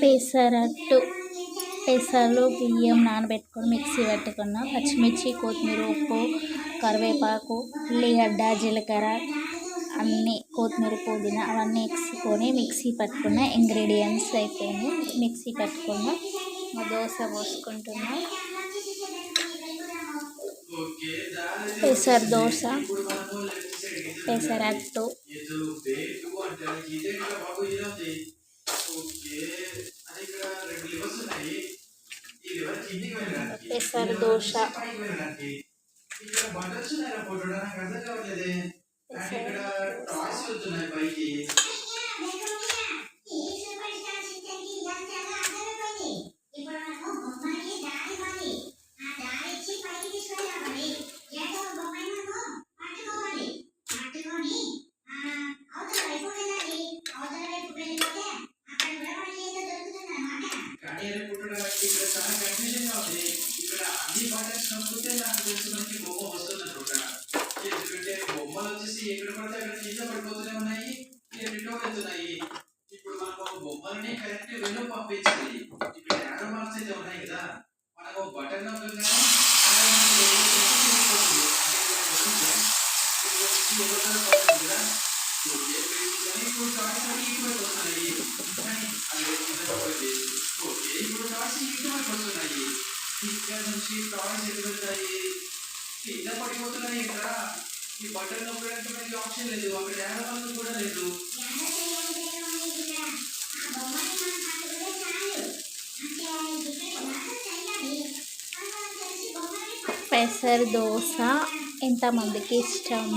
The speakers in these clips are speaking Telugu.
పెసరట్టు పెసలు బియ్యం నానబెట్టుకొని మిక్సీ పట్టుకున్న పచ్చిమిర్చి కొత్తిమీర ఉప్పు కరివేపాకు ఉల్లిగడ్డ జీలకర్ర అన్నీ కొత్తిమీర పుదీనా అవన్నీ వేసుకొని మిక్సీ పట్టుకున్న ఇంగ్రీడియంట్స్ అయిపోయినాయి. మిక్సీ పట్టుకున్న దోశ పోసుకుంటున్నా. పెసర దోశ పెసరట్టు పెసర దోశ పెసర దోశ ఎంతమందికి ఇష్టం?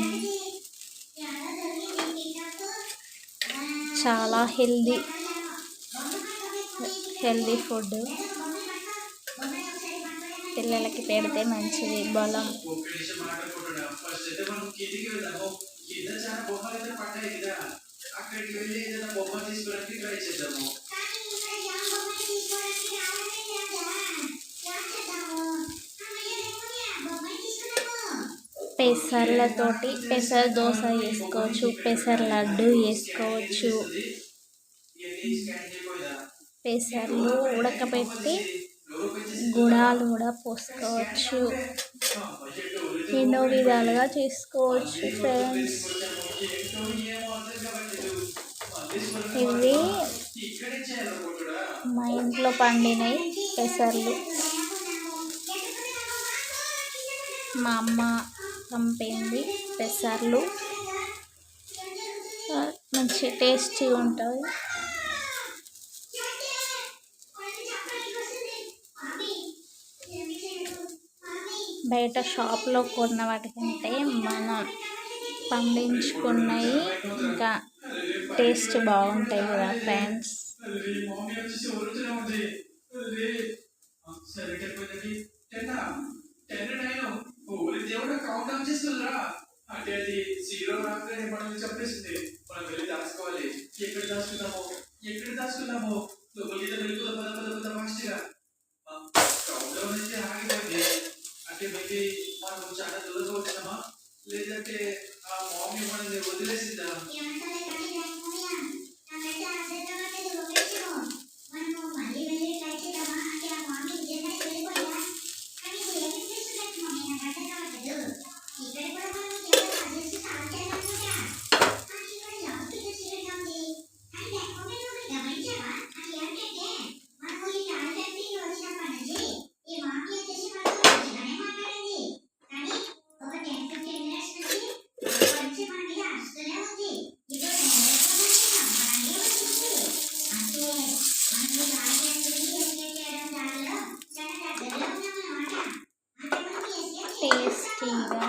చాలా హెల్దీ ఫుడ్, పిల్లలకి పెడితే మంచిది, బలం. పెసర్లతోటి పెసర దోశ వేసుకోవచ్చు, పెసర లడ్డు వేసుకోవచ్చు. పెసర్లు ఉడకబెట్టి గుడాలు కూడా పోసుకోవచ్చు. ఎన్నో విధాలుగా చేసుకోవచ్చు ఫ్రెండ్స్. ఇవి మా ఇంట్లో పండినాయి పెసర్లు. మా అమ్మ పంపింది పెసర్లు, మంచి టేస్టీగా ఉంటుంది. బయట షాప్లో కొన్న వాటికంటే మనం పండించుకున్నవి ఇంకా టేస్ట్ బాగుంటాయి కదా ఫ్రెండ్స్. టేస్టీగా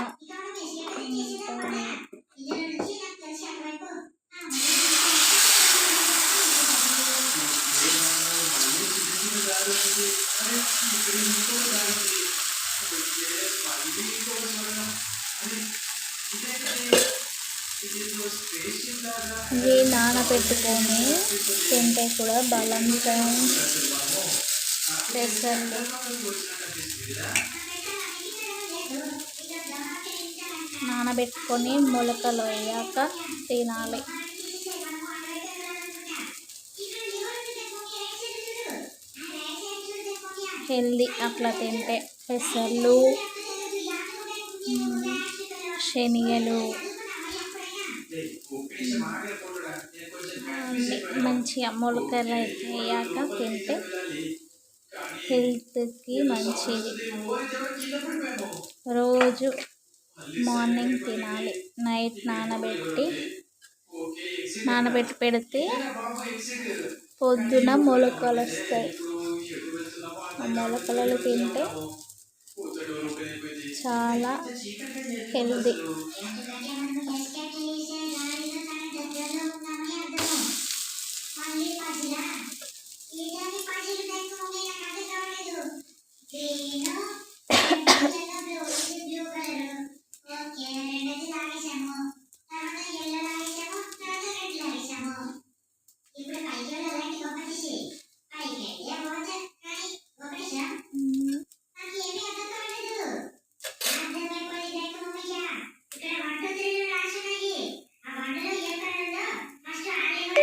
ఇవి నానబెట్టుకొని తింటే కూడా బలం ఫ్రెండ్స్. పెసర్లు నానబెట్టుకొని మొలకలు అయ్యాక తినాలి. హెల్దీ అట్లా తింటే. పెసర్లు, శనగలు మంచిగా మొలకలు అయ్యాక తింటే హెల్త్కి మంచిది. రోజు మార్నింగ్ తినాలి. నైట్ నానబెట్టి పెడితే పొద్దున మొలకలు వస్తాయి. ఆ మొలకలు తింటే చాలా హెల్దీ.